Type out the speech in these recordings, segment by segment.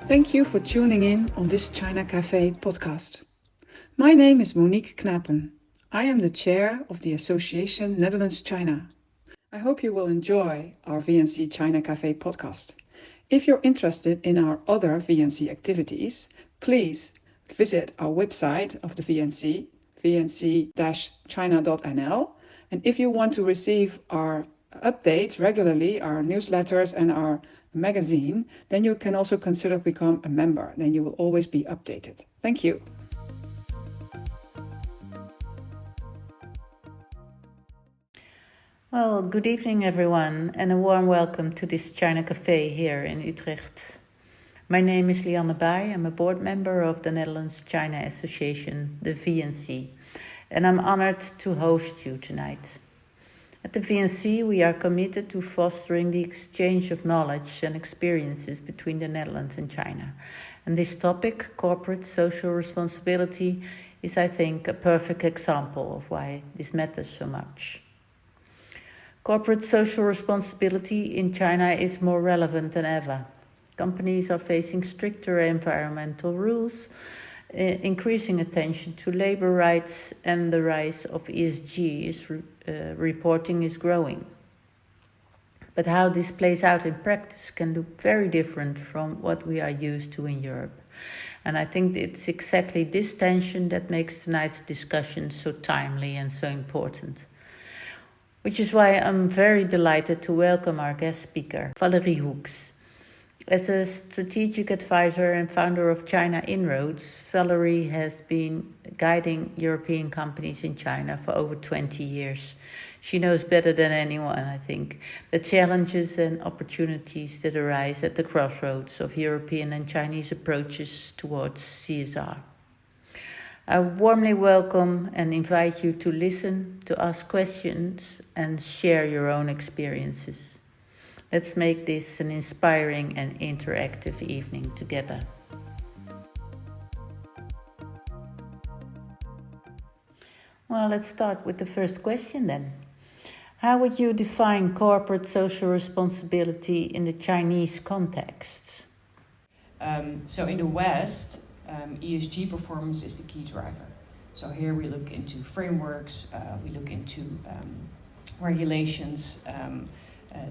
Thank you for tuning in on this China Café podcast. My name is Monique Knapen. I am the chair of the Association Netherlands-China. I hope you will enjoy our VNC China Café podcast. If you're interested in our other VNC activities, please visit our website of the VNC, vnc-china.nl. And if you want to receive our updates regularly, our newsletters and our magazine, then you can also consider become a member. Then you will always be updated. Thank you. Well, good evening everyone and a warm welcome to this China Café here in Utrecht. My name is Lianne Baai. I'm a board member of the Netherlands-China Association, the VNC, and I'm honored to host you tonight. At the VNC, we are committed to fostering the exchange of knowledge and experiences between the Netherlands and China. And this topic, corporate social responsibility, is, I think, a perfect example of why this matters so much. Corporate social responsibility in China is more relevant than ever. Companies are facing stricter environmental rules, increasing attention to labor rights, and the rise of ESG reporting is growing. But how this plays out in practice can look very different from what we are used to in Europe. And I think it's exactly this tension that makes tonight's discussion so timely and so important. Which is why I'm very delighted to welcome our guest speaker, Valérie Hoeks. As a strategic advisor and founder of China Inroads, Valérie has been guiding European companies in China for over 20 years. She knows better than anyone, I think, the challenges and opportunities that arise at the crossroads of European and Chinese approaches towards CSR. I warmly welcome and invite you to listen, to ask questions, and share your own experiences. Let's make this an inspiring and interactive evening together. Well, let's start with the first question then. How would you define corporate social responsibility in the Chinese context? So in the West, ESG performance is the key driver. So here we look into frameworks, we look into regulations,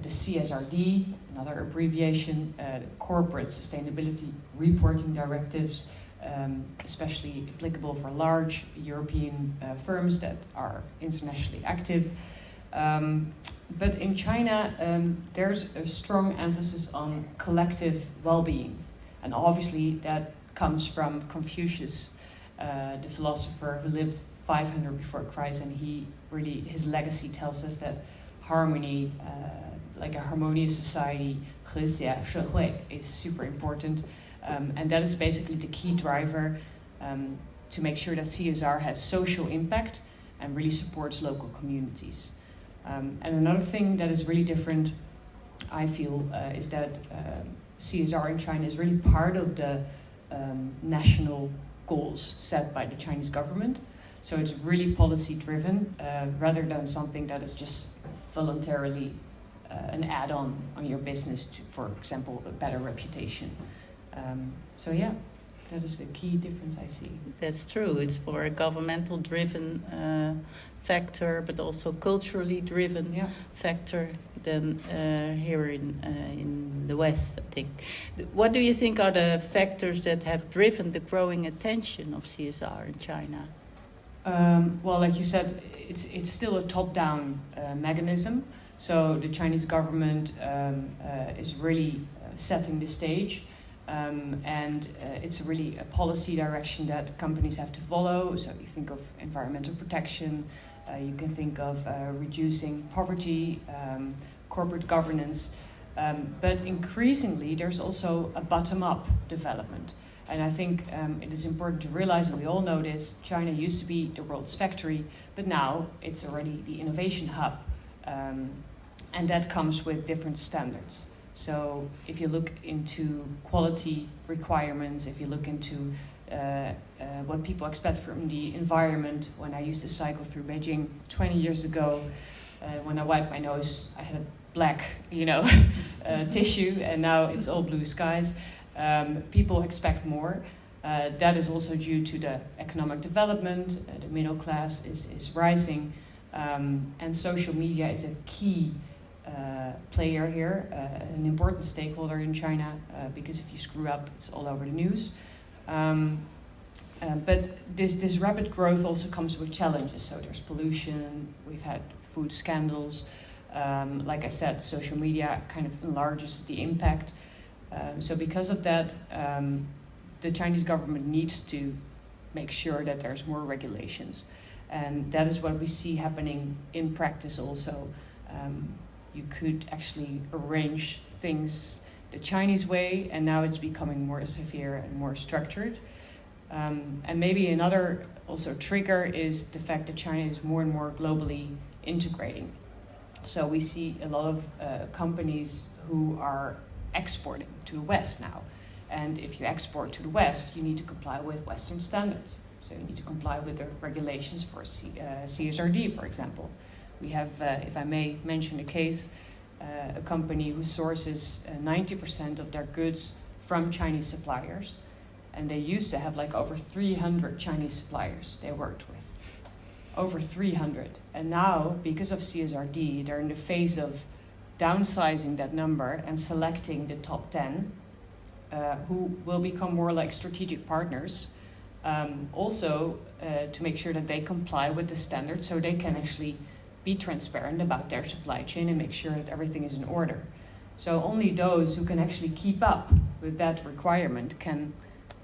the CSRD, another abbreviation, corporate sustainability reporting directives, especially applicable for large European firms that are internationally active. But in China, there's a strong emphasis on collective well-being. And obviously that comes from Confucius, the philosopher who lived 500 before Christ, and his legacy tells us that harmony, like a harmonious society, 和谐社会, is super important. And that is basically the key driver to make sure that CSR has social impact and really supports local communities. And another thing that is really different, I feel, is that CSR in China is really part of the national goals set by the Chinese government. So it's really policy driven rather than something that is just voluntarily an add-on on your business to, for example, a better reputation. So yeah, that is the key difference I see. That's true. It's more a governmental driven factor, but also culturally driven factor than here in the West, I think. What do you think are the factors that have driven the growing attention of CSR in China? Well, like you said, it's still a top-down mechanism. So the Chinese government is really setting the stage. And it's really a policy direction that companies have to follow. So you think of environmental protection, you can think of reducing poverty, corporate governance, but increasingly there's also a bottom-up development. And I think it is important to realize, and we all know this, China used to be the world's factory, but now it's already the innovation hub. And that comes with different standards. So if you look into quality requirements, if you look into what people expect from the environment, when I used to cycle through Beijing 20 years ago, when I wiped my nose, I had a black, tissue, and now it's all blue skies. People expect more. That is also due to the economic development. The middle class is rising, and social media is a key player here, an important stakeholder in China, because if you screw up, it's all over the news. But this rapid growth also comes with challenges. So there's pollution, we've had food scandals. Like I said, social media kind of enlarges the impact. So because of that, the Chinese government needs to make sure that there's more regulations. And that is what we see happening in practice also. You could actually arrange things the Chinese way, and now it's becoming more severe and more structured. And maybe another also trigger is the fact that China is more and more globally integrating. So we see a lot of companies who are exporting to the West now. And if you export to the West, you need to comply with Western standards. So you need to comply with the regulations for CSRD, for example. We have, if I may mention a case, a company who sources 90% of their goods from Chinese suppliers. And they used to have like over 300 Chinese suppliers they worked with. Over 300. And now, because of CSRD, they're in the phase of downsizing that number and selecting the top 10, who will become more like strategic partners. Also, to make sure that they comply with the standards so they can actually be transparent about their supply chain and make sure that everything is in order. So only those who can actually keep up with that requirement can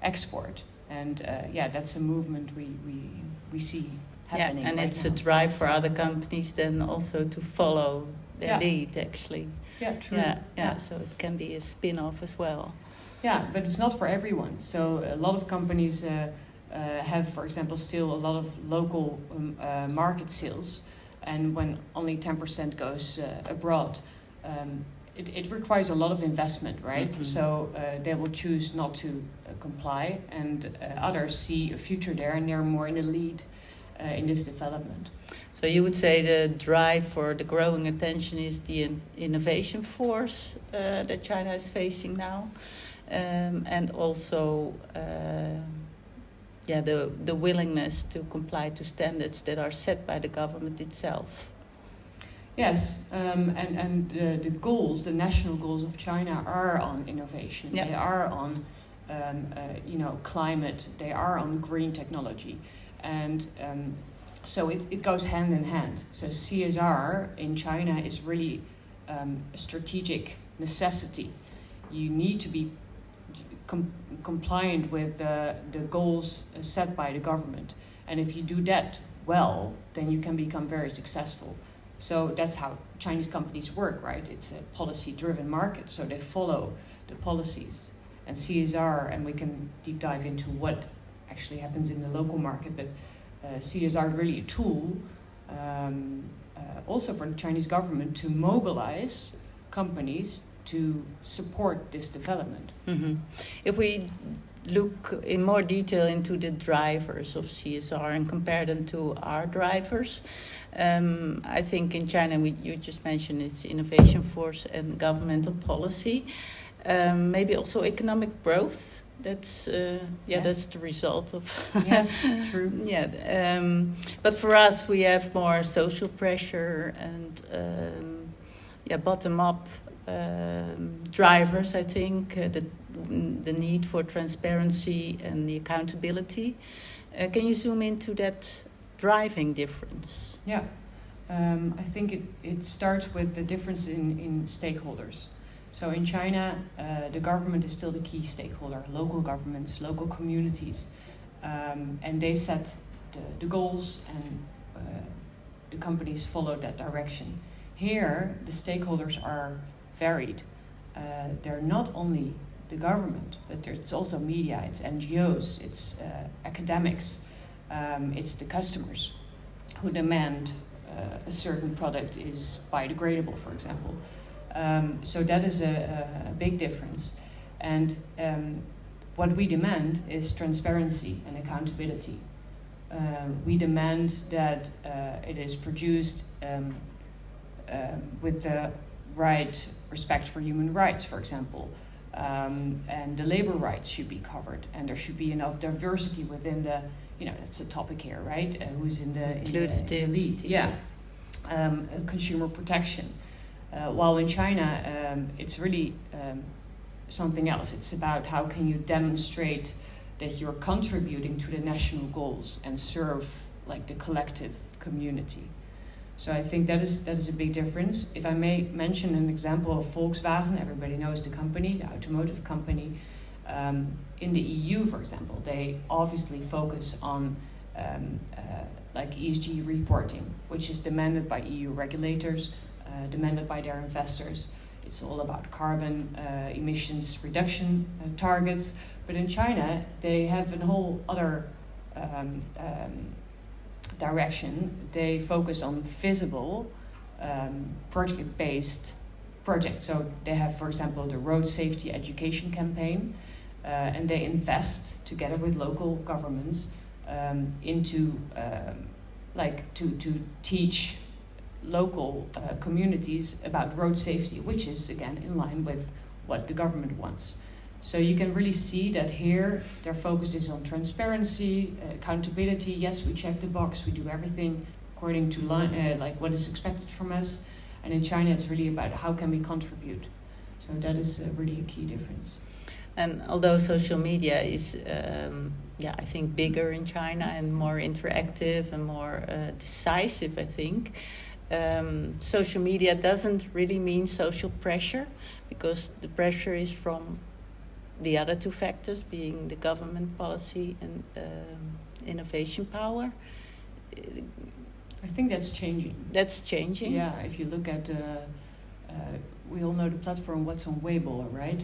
export. And that's a movement we see happening. And right it's now. a drive for other companies then also to follow their lead, actually. Yeah, true. Yeah, so it can be a spin-off as well. Yeah, but it's not for everyone. So a lot of companies have, for example, still a lot of local market sales. And when only 10% goes abroad, it requires a lot of investment, right? Mm-hmm. So they will choose not to comply, and others see a future there, and they're more in the lead in this development. So you would say the drive for the growing attention is the innovation force that China is facing now, and also the willingness to comply to standards that are set by the government itself. Yes, and the goals, the national goals of China are on innovation. Yeah. They are on, climate. They are on green technology, and so it goes hand in hand. So CSR in China is really a strategic necessity. You need to be compliant with the goals set by the government, and if you do that well, then you can become very successful. So that's how Chinese companies work, right? It's a policy-driven market, so they follow the policies. And CSR, and we can deep dive into what actually happens in the local market, but CSR is really a tool also for the Chinese government to mobilize companies to support this development. Mm-hmm. If we look in more detail into the drivers of CSR and compare them to our drivers, I think in China, you just mentioned it's innovation force and governmental policy, maybe also economic growth. That's Yes. That's the result of. Yes, true. But for us, we have more social pressure and bottom up drivers. I think the need for transparency and the accountability. Can you zoom into that driving difference? Yeah, I think it starts with the difference in stakeholders. So in China, the government is still the key stakeholder, local governments, local communities, and they set the goals, and the companies follow that direction. Here, the stakeholders are varied. They're not only the government, but it's also media, it's NGOs, it's academics, it's the customers who demand a certain product is biodegradable, for example. So that is a big difference. And what we demand is transparency and accountability. We demand that it is produced with the right respect for human rights, for example. and the labor rights should be covered, and there should be enough diversity within the, that's a topic here, right? Who's in the lead? Yeah. Consumer protection. While in China, it's really something else. It's about how can you demonstrate that you're contributing to the national goals and serve like the collective community. So I think that is a big difference. If I may mention an example of Volkswagen, everybody knows the company, the automotive company. In the EU, for example, they obviously focus on like ESG reporting, which is demanded by EU regulators, demanded by their investors. It's all about carbon emissions reduction targets. But in China, they have a whole other direction. They focus on visible project-based projects. So they have, for example, the road safety education campaign, and they invest together with local governments into to teach local communities about road safety, which is again in line with what the government wants. So you can really see that here their focus is on transparency, accountability. Yes, we check the box, we do everything according to like what is expected from us. And in China, it's really about how can we contribute. So that is really a key difference. And although social media is, I think bigger in China and more interactive and more decisive, I think, social media doesn't really mean social pressure, because the pressure is from the other two factors, being the government policy and innovation power. I think that's changing. That's changing? Yeah, if you look at, we all know the platform What's on Weibo, right?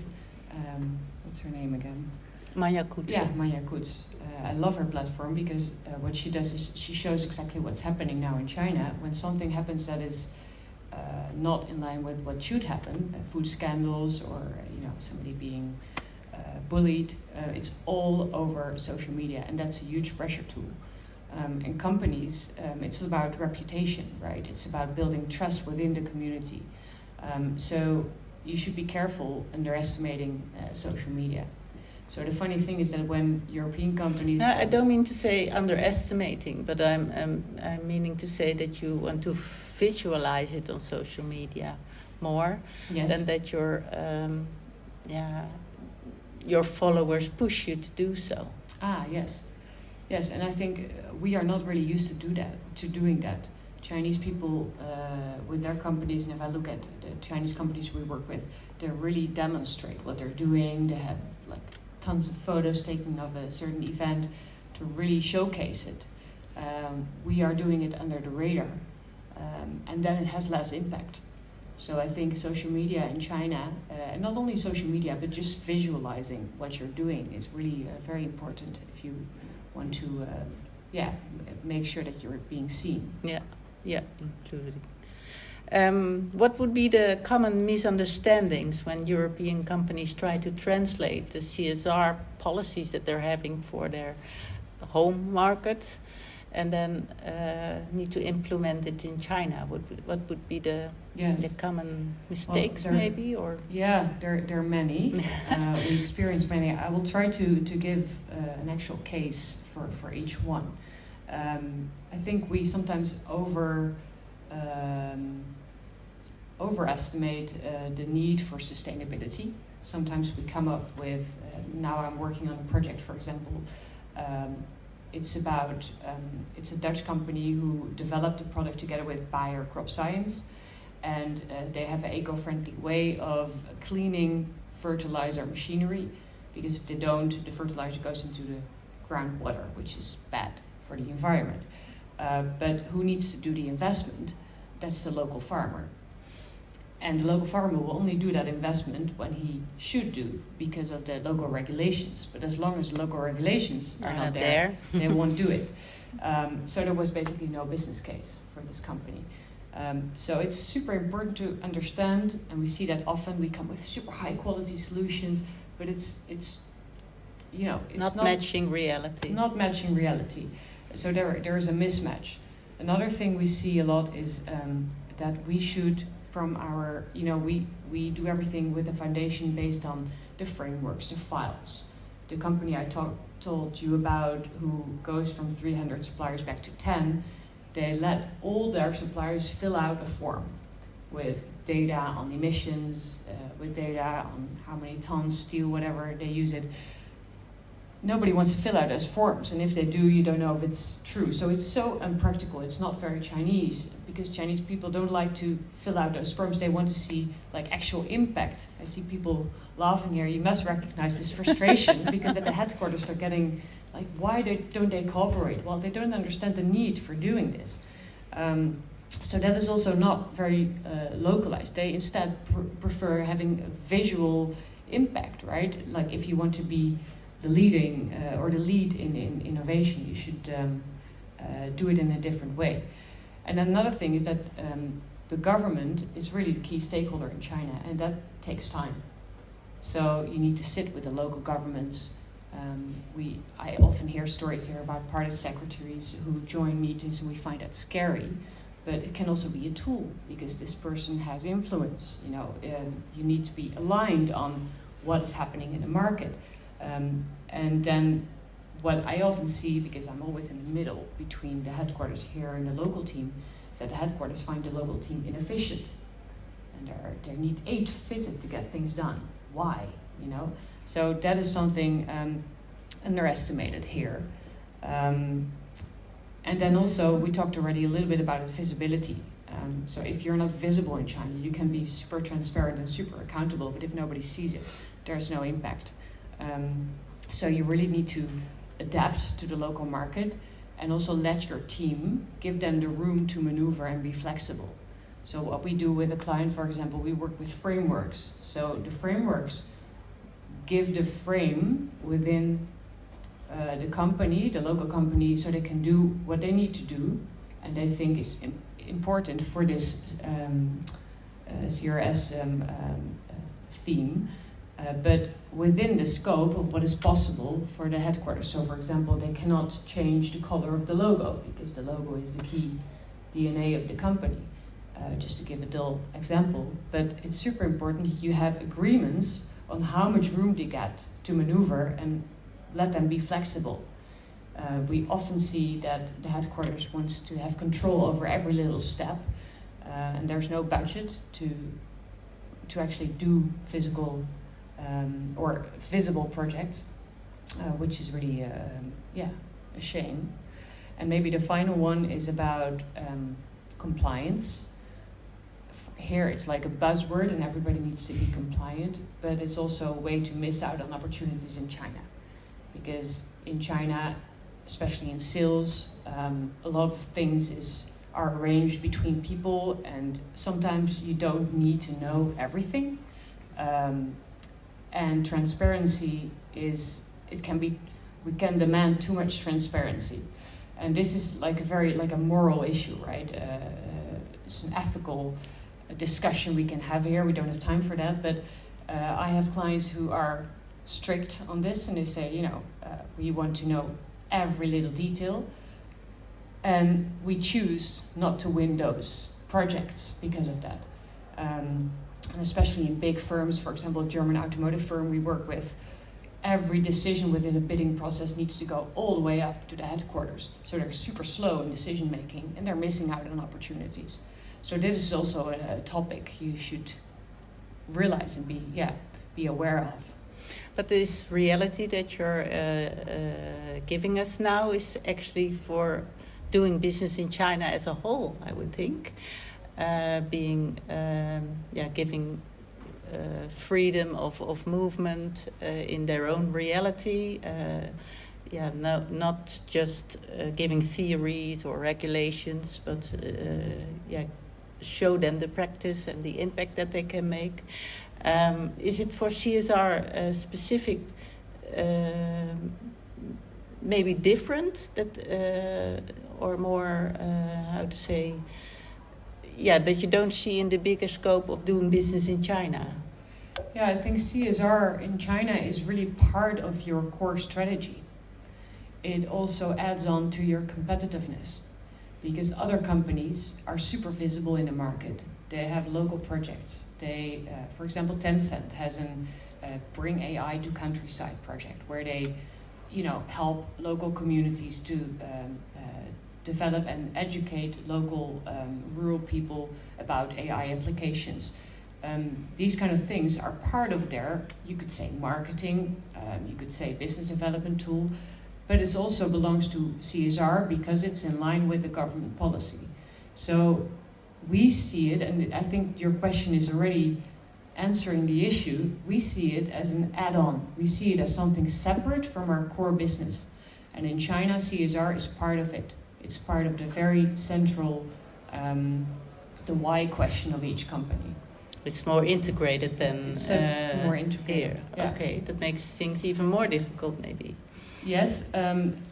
What's her name again? Maya Hoeks. Yeah, Maya Hoeks. I love her platform because what she does is she shows exactly what's happening now in China. When something happens that is not in line with what should happen, food scandals or somebody being bullied, it's all over social media, and that's a huge pressure tool. In companies, it's about reputation, right? It's about building trust within the community. So you should be careful underestimating social media. So the funny thing is that when European companies... I don't mean to say underestimating, but I'm meaning to say that you want to visualize it on social media more, yes, than that your followers push you to do so. Yes, and I think we are not really used to doing that. Chinese people with their companies, and if I look at the Chinese companies we work with, they really demonstrate what they're doing. They have like tons of photos taken of a certain event to really showcase it. We are doing it under the radar, and then it has less impact. So I think social media in China, and not only social media, but just visualizing what you're doing is really very important if you want to make sure that you're being seen. Yeah, included. What would be the common misunderstandings when European companies try to translate the CSR policies that they're having for their home market and then need to implement it in China? What would be the common mistakes, maybe? Or there are many. We experience many. I will try to give an actual case for each one. I think we sometimes overestimate the need for sustainability. Sometimes we come up with, now I'm working on a project, for example, it's a Dutch company who developed a product together with Bayer Crop Science, and they have an eco-friendly way of cleaning fertilizer machinery, because if they don't, the fertilizer goes into the groundwater, which is bad for the environment. But who needs to do the investment? That's the local farmer. And the local farmer will only do that investment when he should do, because of the local regulations. But as long as the local regulations are not there, they won't do it. So there was basically no business case for this company. So it's super important to understand, and we see that often we come with super high quality solutions, but it's not matching reality. Not matching reality. So there is a mismatch. Another thing we see a lot is that we should, from our, we do everything with a foundation based on the frameworks, the files. The company I told you about, who goes from 300 suppliers back to 10, they let all their suppliers fill out a form with data on emissions, with data on how many tons, steel, whatever they use it. Nobody wants to fill out those forms, and if they do, you don't know if it's true. So it's so unpractical. It's not very Chinese, because Chinese people don't like to fill out those forms. They want to see like actual impact. I see people laughing here. You must recognize this frustration because at the headquarters they're getting like, why don't they cooperate? Well, they don't understand the need for doing this. So that is also not very localized. They instead prefer having a visual impact, right? Like if you want to be the leading or the lead in innovation, you should do it in a different way. And another thing is that the government is really the key stakeholder in China, and that takes time. So you need to sit with the local governments. I often hear stories here about party secretaries who join meetings, and we find that scary. But it can also be a tool, because this person has influence. You know, you need to be aligned on what is happening in the market. And then what I often see, because I'm always in the middle between the headquarters here and the local team, is that the headquarters find the local team inefficient. And they need 8 visits to get things done. Why? You know? So that is something underestimated here. And then also, we talked already a little bit about visibility. So if you're not visible in China, you can be super transparent and super accountable, but if nobody sees it, there's no impact. So you really need to adapt to the local market, and also let your team, give them the room to maneuver and be flexible. So what we do with a client, for example, we work with frameworks. So the frameworks give the frame within the company, the local company, so they can do what they need to do, and they think is important for this CRS theme, but within the scope of what is possible for the headquarters. So, for example, they cannot change the color of the logo, because the logo is the key DNA of the company, just to give a dull example. But it's super important you have agreements on how much room they get to maneuver, and let them be flexible. We often see that the headquarters wants to have control over every little step, and there's no budget to actually do physical or visible projects, which is really a shame. And maybe the final one is about compliance. Here it's like a buzzword and everybody needs to be compliant, but it's also a way to miss out on opportunities in China. Because in China, especially in sales, a lot of things are arranged between people, and sometimes you don't need to know everything. And transparency we can demand too much transparency. And this is like a moral issue, right? It's an ethical discussion we can have here. We don't have time for that, but I have clients who are strict on this, and they say, we want to know every little detail, and we choose not to win those projects because of that. And especially in big firms, for example, a German automotive firm we work with, every decision within a bidding process needs to go all the way up to the headquarters. So they're super slow in decision making, and they're missing out on opportunities. So this is also a topic you should realize and be aware of. But this reality that you're giving us now is actually for doing business in China as a whole, I would think. Giving freedom of movement in their own reality. Not just giving theories or regulations, but show them the practice and the impact that they can make. Is it for CSR specific, maybe different, that or more, that you don't see in the bigger scope of doing business in China? Yeah, I think CSR in China is really part of your core strategy. It also adds on to your competitiveness, because other companies are super visible in the market. They have local projects. For example, Tencent has Bring AI to Countryside project, where they, help local communities to develop and educate local rural people about AI applications. These kind of things are part of their, you could say, marketing, you could say business development tool, but it also belongs to CSR because it's in line with the government policy. So we see it, and I think your question is already answering the issue, we see it as an add-on. We see it as something separate from our core business. And in China, CSR is part of it. It's part of the very central, the why question of each company. It's more integrated than It's more integrated. Here. Yeah. Okay, that makes things even more difficult, maybe. Yes,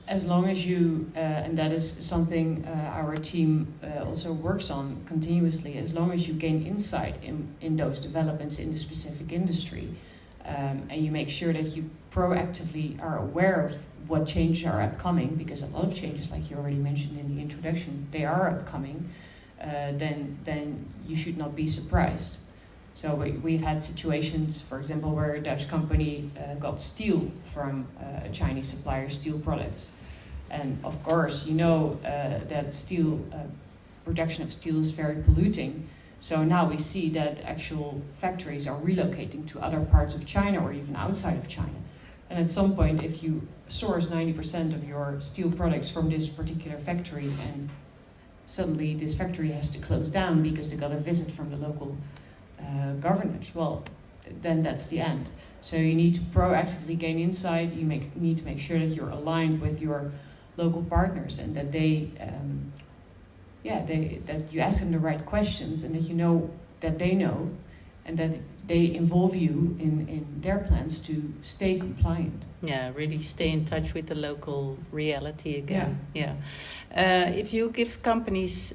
as long as you, and that is something our team also works on continuously, as long as you gain insight in those developments in the specific industry, and you make sure that you proactively are aware of what changes are upcoming, because a lot of changes, like you already mentioned in the introduction, they are upcoming, then you should not be surprised. So we've had situations, for example, where a Dutch company got steel from a Chinese supplier, steel products. And of course, that steel, production of steel is very polluting. So now we see that actual factories are relocating to other parts of China or even outside of China. And at some point, if you source 90% of your steel products from this particular factory and suddenly this factory has to close down because they got a visit from the local government, well, then that's the end. So you need to proactively gain insight. You need to make sure that you're aligned with your local partners and that that you ask them the right questions and that you know that they know and that they involve you in their plans to stay compliant. Yeah, really stay in touch with the local reality again. Yeah. If you give companies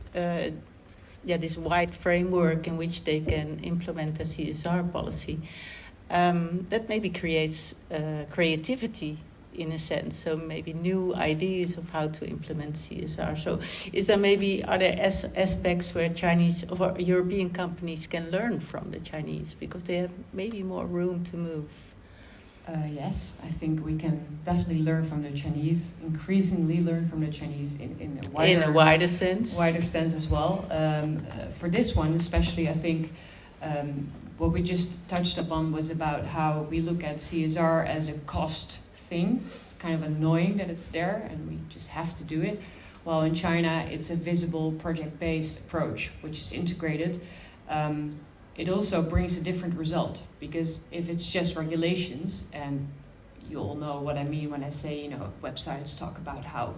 this wide framework in which they can implement the CSR policy, that maybe creates creativity in a sense, so maybe new ideas of how to implement CSR. So are there aspects where Chinese or European companies can learn from the Chinese because they have maybe more room to move? Yes, I think we can definitely learn from the Chinese, increasingly learn from the Chinese in a wider sense. Wider sense as well. For this one especially, I think what we just touched upon was about how we look at CSR as a cost thing. It's kind of annoying that it's there and we just have to do it. While in China, it's a visible project-based approach, which is integrated. It also brings a different result, because if it's just regulations, and you all know what I mean when I say, websites talk about how,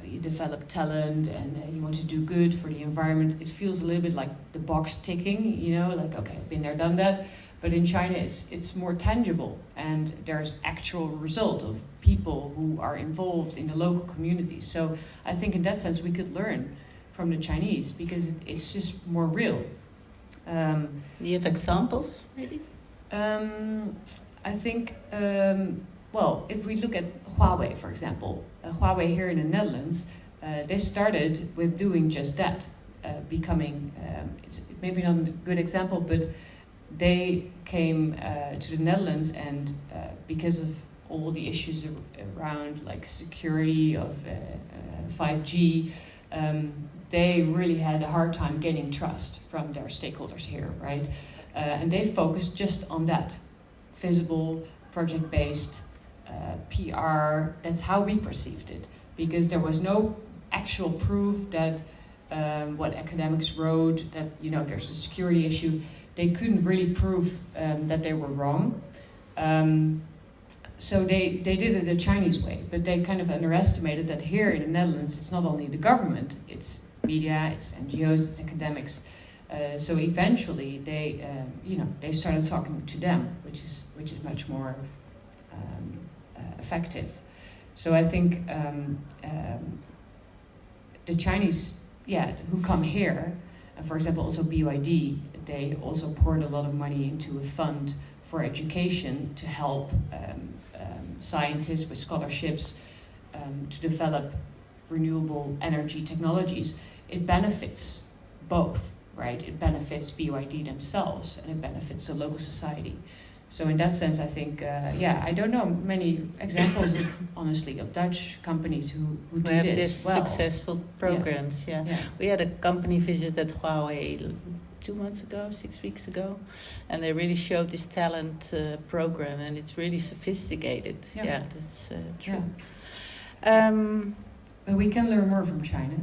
you develop talent and you want to do good for the environment, it feels a little bit like the box ticking, like, okay, I've been there, done that. But in China, it's more tangible, and there's actual result of people who are involved in the local communities. So I think in that sense, we could learn from the Chinese, because it's just more real. Do you have examples, maybe? I think, if we look at Huawei, for example, Huawei here in the Netherlands, they started with doing just that, becoming, it's maybe not a good example, but they came to the Netherlands and because of all the issues around like security of 5G, they really had a hard time gaining trust from their stakeholders here, right? And they focused just on that, visible, project-based, PR. That's how we perceived it, because there was no actual proof that what academics wrote, that there's a security issue. They couldn't really prove that they were wrong. So they did it the Chinese way, but they kind of underestimated that here in the Netherlands, it's not only the government, it's media, it's NGOs, it's academics. So eventually they started talking to them, which is much more effective. So I think the Chinese, who come here, for example, also BYD, they also poured a lot of money into a fund for education to help scientists with scholarships to develop renewable energy technologies. It benefits both, right? It benefits BYD themselves and it benefits the local society. So in that sense, I think, I don't know many examples, honestly, of Dutch companies who do have this this well. successful programs. Yeah. We had a company visit at Huawei 2 months ago, 6 weeks ago, and they really showed this talent program, and it's really sophisticated. Yeah, that's true. But we can learn more from China.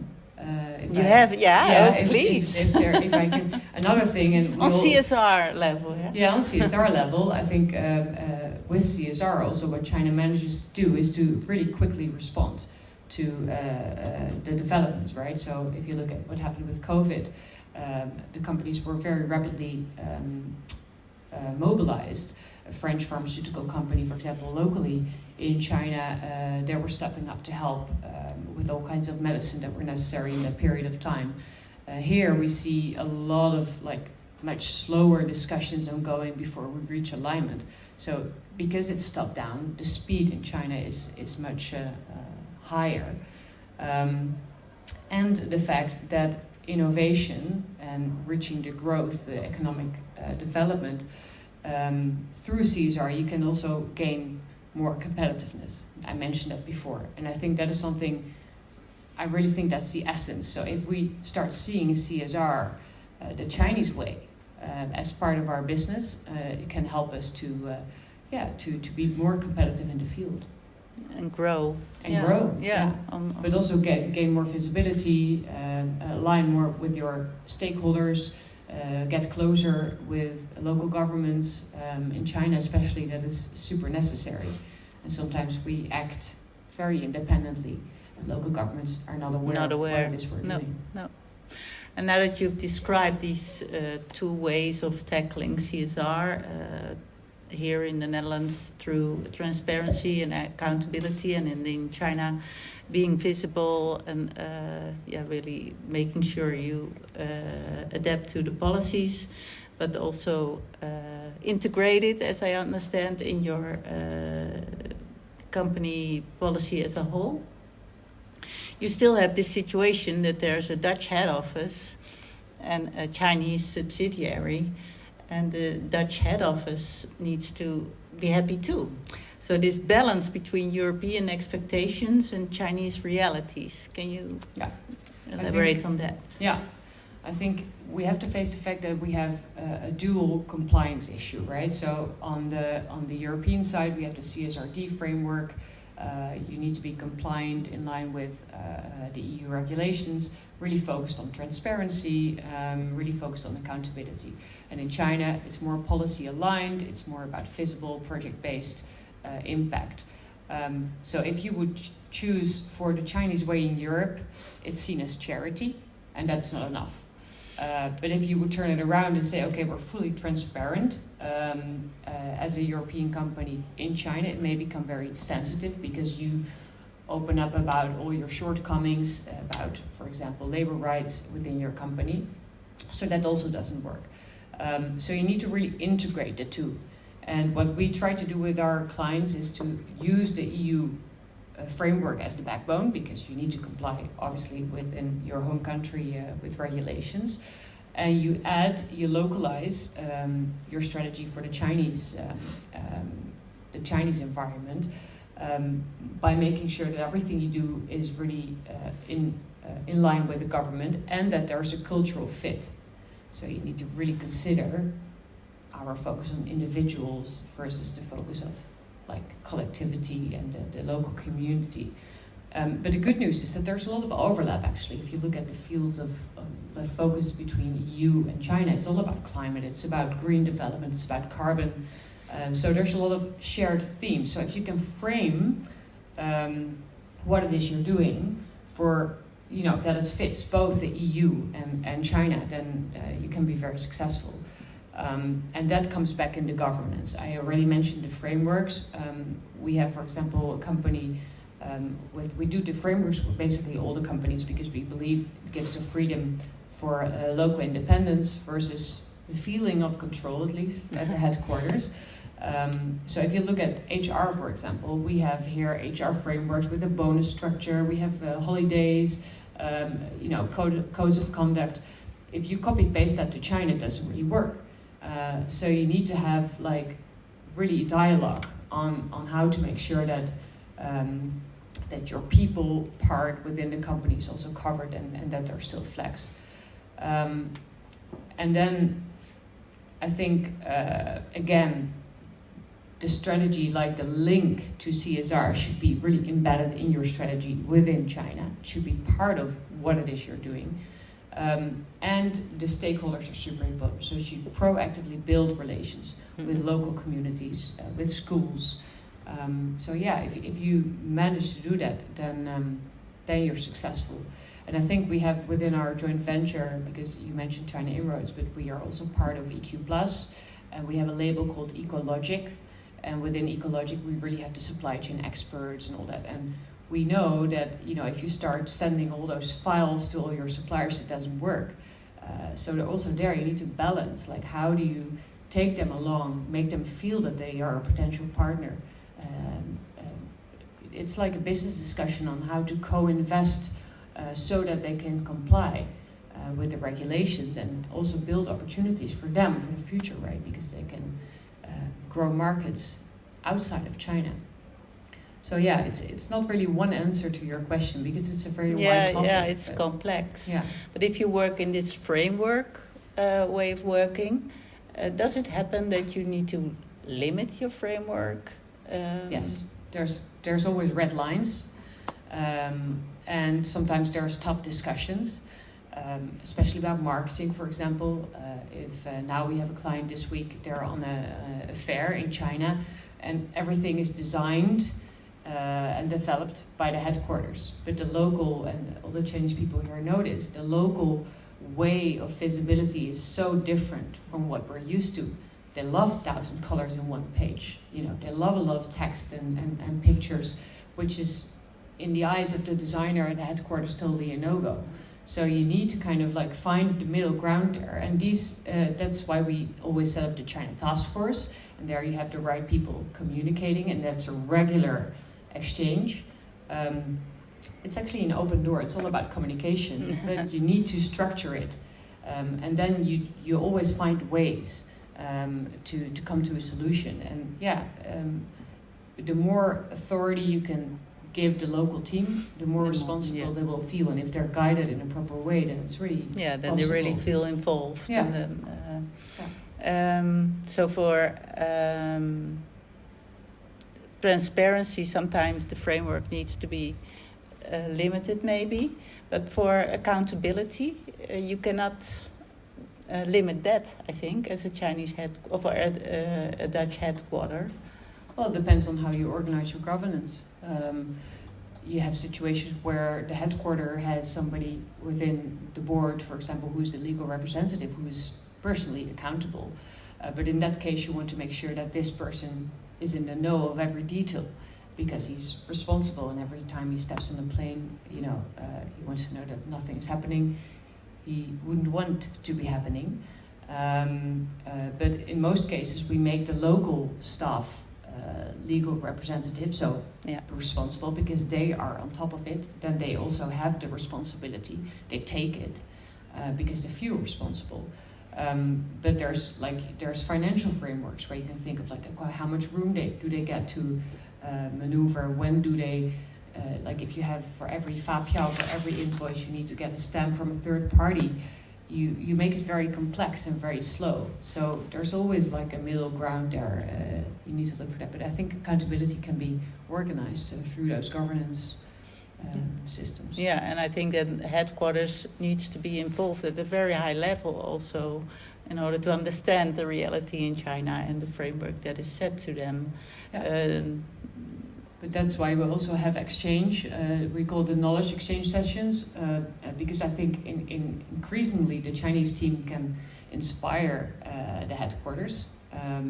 Please. If I can, another thing, and on CSR level, on CSR level, I think with CSR also what China manages to do is to really quickly respond to the developments, right? So if you look at what happened with COVID, the companies were very rapidly mobilized. A French pharmaceutical company, for example, locally in China, they were stepping up to help with all kinds of medicine that were necessary in that period of time. Here we see a lot of much slower discussions ongoing before we reach alignment. So because it's top down, the speed in China is much higher. And the fact that innovation and reaching the growth, the economic development, through CSR, you can also gain more competitiveness. I mentioned that before. And I think that is something, I really think that's the essence. So if we start seeing CSR, the Chinese way, as part of our business, it can help us to be more competitive in the field. And grow. But also gain more visibility, align more with your stakeholders, get closer with local governments. In China especially, that is super necessary. And sometimes we act very independently, and local governments are not aware of what it is we're doing. No. And now that you've described these two ways of tackling CSR, here in the Netherlands through transparency and accountability, and in China being visible and really making sure you adapt to the policies, but also integrate it, as I understand, in your company policy as a whole. You still have this situation that there's a Dutch head office and a Chinese subsidiary, and the Dutch head office needs to be happy too. So this balance between European expectations and Chinese realities. Can you elaborate on that? Yeah, I think we have to face the fact that we have a dual compliance issue, right? So on the European side, we have the CSRD framework. You need to be compliant in line with the EU regulations, really focused on transparency, really focused on accountability. And in China, it's more policy aligned, it's more about visible project-based impact. So if you would choose for the Chinese way in Europe, it's seen as charity, and that's not enough. But if you would turn it around and say, okay, we're fully transparent as a European company in China, it may become very sensitive because you open up about all your shortcomings, about, for example, labor rights within your company. So that also doesn't work. So you need to really integrate the two. And what we try to do with our clients is to use the EU framework as the backbone, because you need to comply, obviously, within your home country with regulations. And you localize your strategy for the Chinese environment by making sure that everything you do is really in line with the government, and that there's a cultural fit. So you need to really consider our focus on individuals versus the focus of collectivity and the local community. But the good news is that there's a lot of overlap, actually. If you look at the fields of focus between EU and China, it's all about climate, it's about green development, it's about carbon. So there's a lot of shared themes. So if you can frame what it is you're doing for, that it fits both the EU and China, then you can be very successful. And that comes back into governance. I already mentioned the frameworks. We have, for example, a company we do the frameworks with basically all the companies, because we believe it gives the freedom for local independence versus the feeling of control, at least at the headquarters. So if you look at HR, for example, we have here HR frameworks with a bonus structure. We have holidays, codes of conduct. If you copy paste that to China, it doesn't really work. So you need to have really a dialogue on how to make sure that that your people part within the company is also covered and that they're still flexed. And then I think, again, the strategy, like the link to CSR, should be really embedded in your strategy within China. It should be part of what it is you're doing. And the stakeholders are super important. So you should proactively build relations with local communities, with schools. So yeah, if you manage to do that, then you're successful. And I think we have within our joint venture, because you mentioned China Inroads, but we are also part of EQ Plus, and we have a label called Ecologic. And within Ecologic, we really have the supply chain experts and all that. And we know that, you know, if you start sending all those files to all your suppliers, it doesn't work. So also there, you need to balance, like how do you take them along, make them feel that they are a potential partner. It's like a business discussion on how to co-invest so that they can comply with the regulations and also build opportunities for them for the future, right? Because they can grow markets outside of China. So yeah, it's not really one answer to your question because it's a very wide topic. Yeah, it's complex. Yeah. But if you work in this framework way of working, does it happen that you need to limit your framework? Yes, there's always red lines, and sometimes there's tough discussions, especially about marketing, for example. If now we have a client this week, they're on a fair in China, and everything is designed and developed by the headquarters. But the local, and all the Chinese people here notice, the local way of visibility is so different from what we're used to. They love 1,000 colors in one page. You know, they love a lot of text and pictures, which is, in the eyes of the designer at the headquarters, totally a no-go. So you need to kind of like find the middle ground there. And that's why we always set up the China Task Force. And there you have the right people communicating, and that's a regular exchange. It's actually an open door. It's all about communication, but you need to structure it. And then you always find ways to come to a solution. And yeah, the more authority you can give the local team, the more responsible they will feel. And if they're guided in a proper way, then it's really then possible. they really feel involved. Yeah. And then, so for transparency, sometimes the framework needs to be limited, maybe. But for accountability, you cannot limit that, I think, as a Chinese a Dutch headquarter. Well, it depends on how you organize your governance. You have situations where the headquarter has somebody within the board, for example, who's the legal representative, who is personally accountable. But in that case, you want to make sure that this person is in the know of every detail, because he's responsible, and every time he steps on the plane, he wants to know that nothing is happening. He wouldn't want to be happening. But in most cases, we make the local staff legal representative, so responsible, because they are on top of it. Then they also have the responsibility. They take it because they feel responsible. But there's financial frameworks where you can think of how much room do they get to maneuver. When do they if you have for every fapiao, for every invoice, you need to get a stamp from a third party. You make it very complex and very slow. So there's always a middle ground there. You need to look for that. But I think accountability can be organized through those governance systems. Yeah, and I think that headquarters needs to be involved at a very high level also, in order to understand the reality in China and the framework that is set to them. Yeah. But that's why we also have exchange. We call the knowledge exchange sessions, because I think increasingly the Chinese team can inspire the headquarters.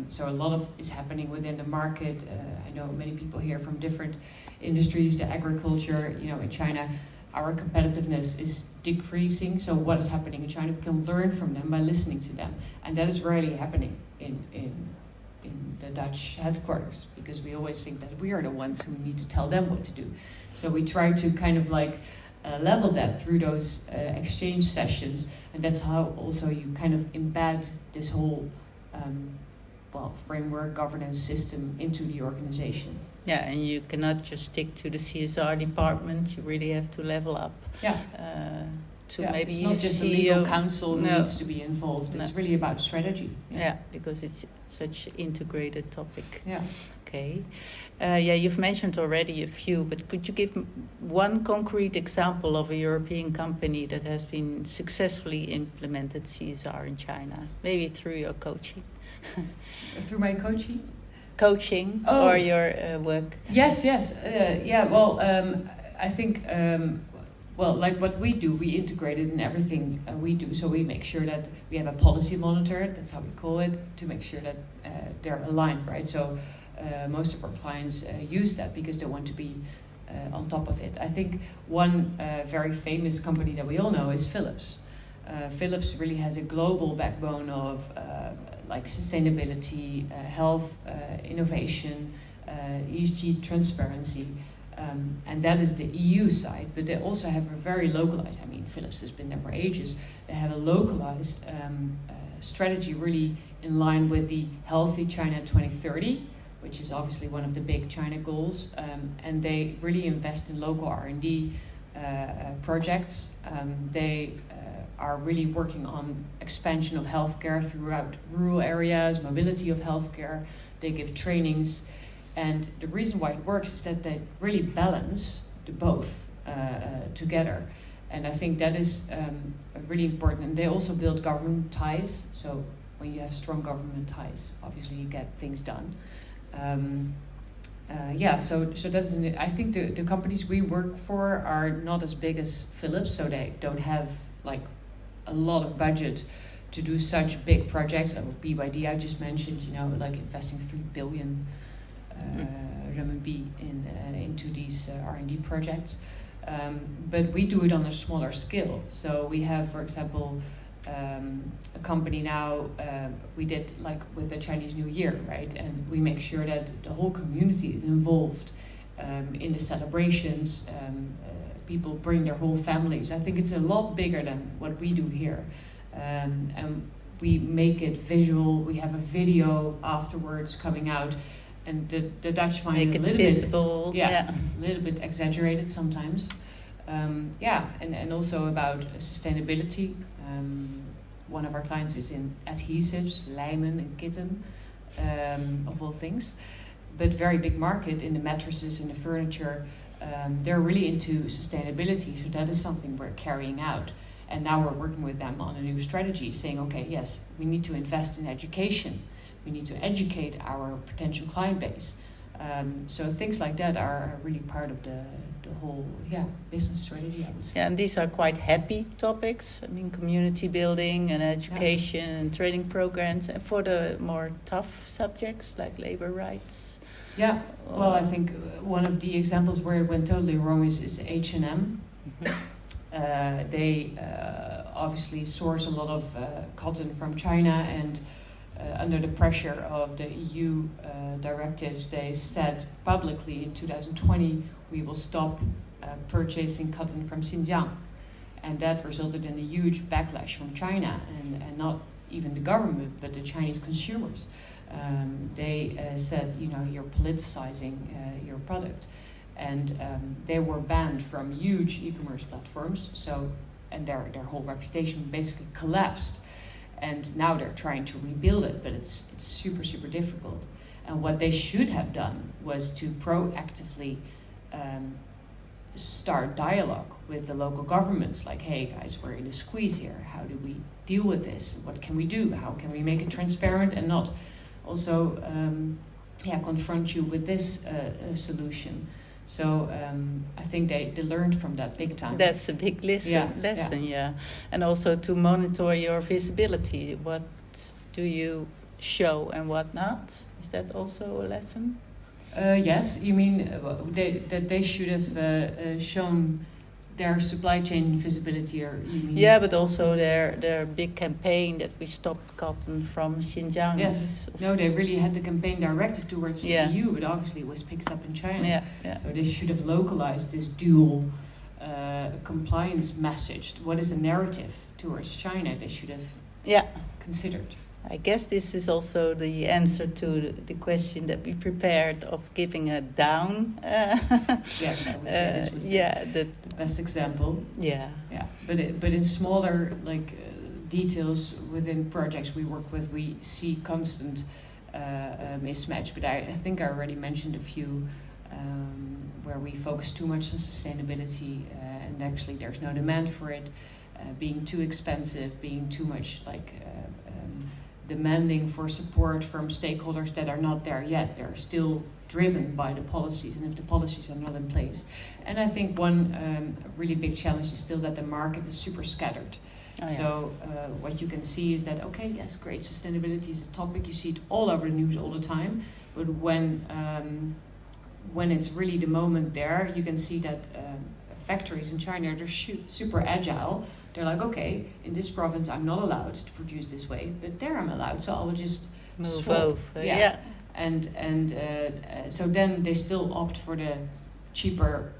So a lot is happening within the market. I know many people here from different industries, the agriculture, in China, our competitiveness is decreasing. So what is happening in China, we can learn from them by listening to them. And that is rarely happening in the Dutch headquarters, because we always think that we are the ones who need to tell them what to do. So we try to kind of level that through those exchange sessions, and that's how also you kind of embed this whole framework, governance system into the organization. Yeah, and you cannot just stick to the CSR department. You really have to level up. Yeah. Maybe it's not just a legal council who needs to be involved. It's really about strategy. Yeah, because it's such an integrated topic. Yeah. Okay. You've mentioned already a few, but could you give one concrete example of a European company that has been successfully implemented CSR in China? Maybe through your coaching. Through my coaching? Coaching or your work? Yes. I think, like what we do, we integrate it in everything we do. So we make sure that we have a policy monitor, that's how we call it, to make sure that they're aligned, right? So most of our clients use that because they want to be on top of it. I think one very famous company that we all know is Philips. Philips really has a global backbone of like sustainability, health, innovation, ESG transparency, and that is the EU side. But they also have a very localized, I mean, Philips has been there for ages, they have a localized strategy really in line with the Healthy China 2030, which is obviously one of the big China goals, and they really invest in local R&D projects. They are really working on expansion of healthcare throughout rural areas, mobility of healthcare. They give trainings, and the reason why it works is that they really balance the both together. And I think that is really important. And they also build government ties. So when you have strong government ties, obviously you get things done. So that's. I think the companies we work for are not as big as Philips, so they don't have like a lot of budget to do such big projects. BYD I just mentioned, like investing 3 billion renminbi into these R&D projects. But we do it on a smaller scale. So we have, for example, a company now, we did like with the Chinese New Year, right? And we make sure that the whole community is involved in the celebrations. People bring their whole families. I think it's a lot bigger than what we do here. And we make it visual. We have a video afterwards coming out. And the Dutch find it a little visible. bit, a little bit exaggerated sometimes. And also about sustainability. One of our clients is in adhesives, lijmen and kitten, of all things. But very big market in the mattresses and the furniture. They're really into sustainability, so that is something we're carrying out. And now we're working with them on a new strategy, saying, okay, yes, we need to invest in education. We need to educate our potential client base. So things like that are really part of the whole business strategy, I would say. Yeah, and these are quite happy topics. I mean, community building and education and training programs. And for the more tough subjects like labor rights. Yeah, well, I think one of the examples where it went totally wrong is H&M. Mm-hmm. They obviously source a lot of cotton from China, and under the pressure of the EU directives, they said publicly in 2020, we will stop purchasing cotton from Xinjiang. And that resulted in a huge backlash from China, and not even the government, but the Chinese consumers. They said, you're politicizing your product. And they were banned from huge e-commerce platforms, and their whole reputation basically collapsed. And now they're trying to rebuild it, but it's super, super difficult. And what they should have done was to proactively start dialogue with the local governments, like, hey guys, we're in a squeeze here. How do we deal with this? What can we do? How can we make it transparent and not also confront you with this solution? So I think they learned from that big time. That's a big lesson. And also to monitor your visibility. What do you show and what not? Is that also a lesson? Yes, you mean that they should have shown their supply chain visibility, or you mean? Yeah, but also their big campaign that we stop cotton from Xinjiang. Yes, no, they really had the campaign directed towards the EU, but obviously it was picked up in China. Yeah. So they should have localized this dual compliance message. What is the narrative towards China? They should have considered. I guess this is also the answer to the question that we prepared of giving a down. Yes, I would say this was the best example. Yeah. Yeah, but in smaller details within projects we work with, we see constant mismatch. But I think I already mentioned a few where we focus too much on sustainability and actually there's no demand for it, being too expensive, being too much demanding for support from stakeholders that are not there yet. They're still driven by the policies, and if the policies are not in place. And I think one really big challenge is still that the market is super scattered. Oh, yeah. So what you can see is that, okay, yes, great, sustainability is a topic, you see it all over the news all the time, but when it's really the moment there, you can see that factories in China, they're super agile. They're like, okay, in this province I'm not allowed to produce this way, but there I'm allowed, so I will just move swap. Over. Yeah. And so then they still opt for the cheaper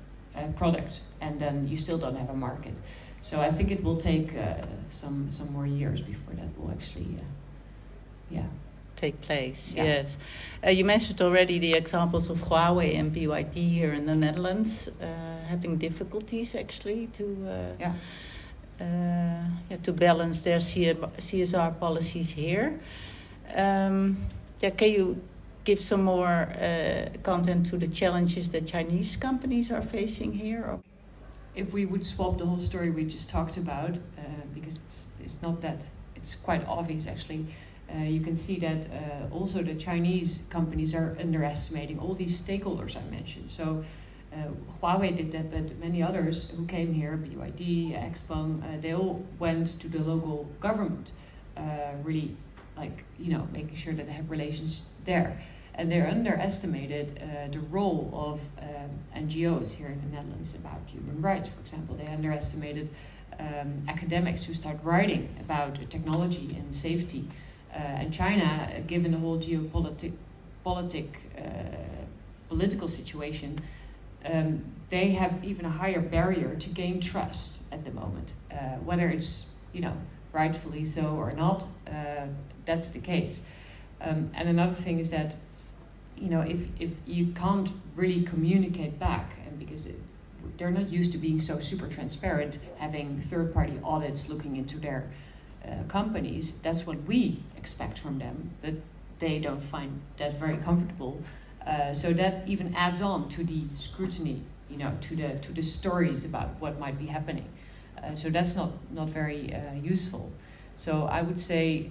product, and then you still don't have a market. So I think it will take some more years before that will actually, take place. Yeah. Yes, you mentioned already the examples of Huawei and BYD here in the Netherlands having difficulties actually to balance their CSR policies here. Can you give some more content to the challenges that Chinese companies are facing here? Or? If we would swap the whole story we just talked about, because it's not that, it's quite obvious actually, you can see that also the Chinese companies are underestimating all these stakeholders I mentioned. So Huawei did that, but many others who came here, BYD, XPeng, they all went to the local government, really making sure that they have relations there. And they underestimated the role of NGOs here in the Netherlands about human rights, for example. They underestimated academics who start writing about technology and safety. And China, given the whole political situation, they have even a higher barrier to gain trust at the moment. Whether it's rightfully so or not, that's the case. And another thing is that if you can't really communicate back, and because they're not used to being so super transparent, having third-party audits looking into their companies, that's what we expect from them, but they don't find that very comfortable. So that even adds on to the scrutiny, to the stories about what might be happening. So that's not very useful. So I would say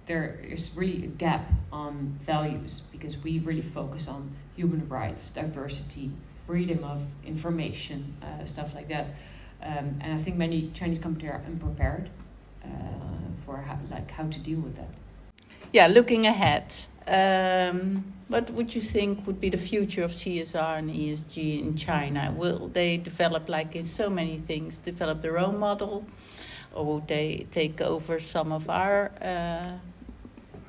there is really a gap on values, because we really focus on human rights, diversity, freedom of information, stuff like that. And I think many Chinese companies are unprepared for how to deal with that. Yeah, looking ahead, what would you think would be the future of CSR and ESG in China? Will they develop, like in so many things, develop their own model, or would they take over some of our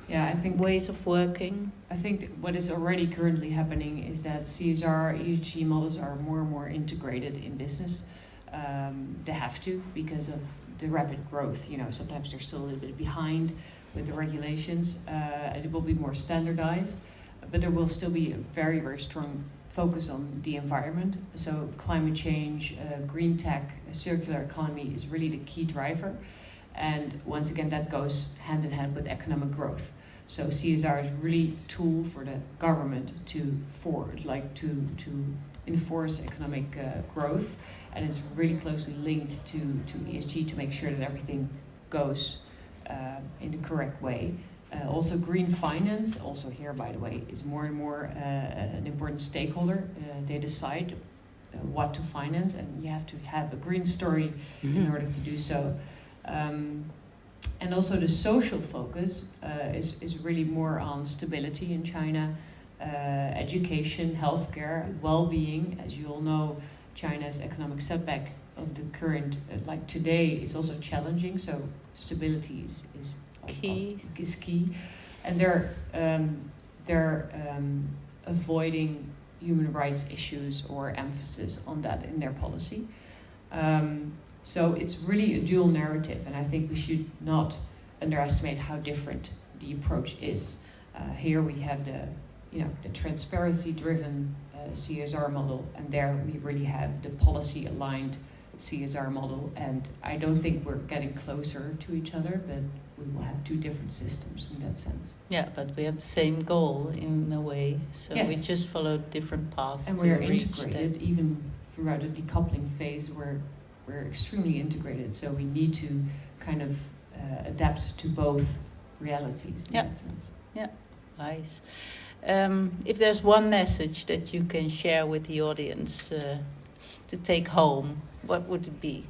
I think ways of working? I think what is already currently happening is that CSR, ESG models are more and more integrated in business. They have to, because of the rapid growth. Sometimes they're still a little bit behind with the regulations. It will be more standardized, but there will still be a very, very strong focus on the environment. So climate change, green tech, circular economy is really the key driver. And once again, that goes hand in hand with economic growth. So CSR is really a tool for the government to enforce economic growth, and it's really closely linked to ESG to make sure that everything goes in the correct way. Also, green finance, also here, by the way, is more and more an important stakeholder. They decide what to finance, and you have to have a green story in order to do so. And also the social focus is really more on stability in China, education, healthcare, well-being. As you all know, China's economic setback of the current, today, is also challenging. So stability is key, and they're avoiding human rights issues or emphasis on that in their policy. So it's really a dual narrative, and I think we should not underestimate how different the approach is. Here we have the transparency-driven CSR model, and there we really have the policy-aligned CSR model. And I don't think we're getting closer to each other, but we will have two different systems in that sense. Yeah, but we have the same goal in a way, so yes. We just follow different paths. And we're integrated, even throughout the decoupling phase. We're extremely integrated, so we need to kind of adapt to both realities in that sense. Yeah, nice. If there's one message that you can share with the audience to take home, what would it be?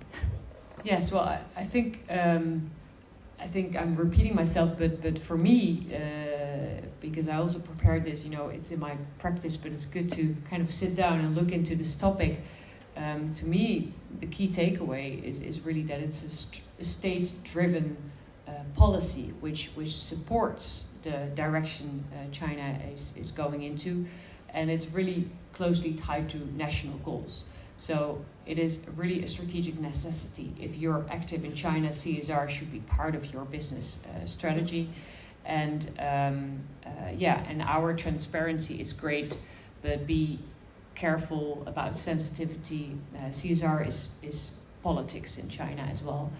Yes, well, I think I'm repeating myself, but for me, because I also prepared this, it's in my practice, but it's good to kind of sit down and look into this topic. To me, the key takeaway is really that it's a state-driven policy which supports the direction China is going into, and it's really closely tied to national goals. So it is really a strategic necessity. If you're active in China, CSR should be part of your business strategy. And and our transparency is great, but be careful about sensitivity. CSR is politics in China as well.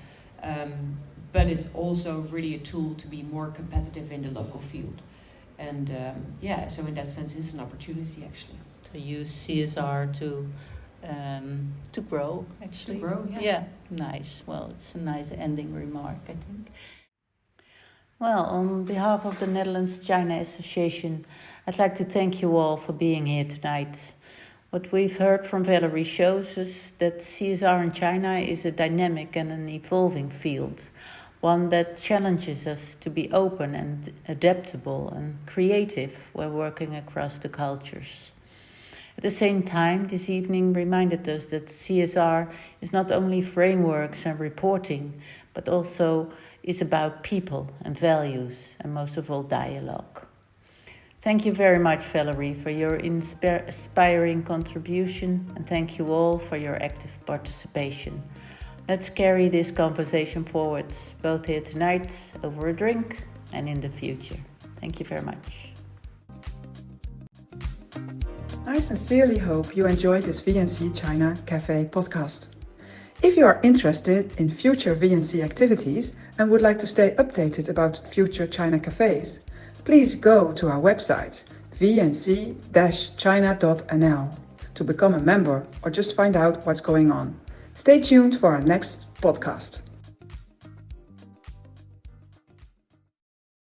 But it's also really a tool to be more competitive in the local field. And so in that sense, it's an opportunity actually. To use CSR to grow, actually. To grow, yeah. Nice. Well, it's a nice ending remark, I think. Well, on behalf of the Netherlands-China Association, I'd like to thank you all for being here tonight. What we've heard from Valérie shows us that CSR in China is a dynamic and an evolving field, one that challenges us to be open and adaptable and creative when working across the cultures. At the same time, this evening reminded us that CSR is not only frameworks and reporting, but also is about people and values, and most of all, dialogue. Thank you very much, Valérie, for your inspiring contribution, and thank you all for your active participation. Let's carry this conversation forwards, both here tonight, over a drink, and in the future. Thank you very much. I sincerely hope you enjoyed this VNC China Café podcast. If you are interested in future VNC activities and would like to stay updated about future China cafes, please go to our website vnc-china.nl to become a member or just find out what's going on. Stay tuned for our next podcast.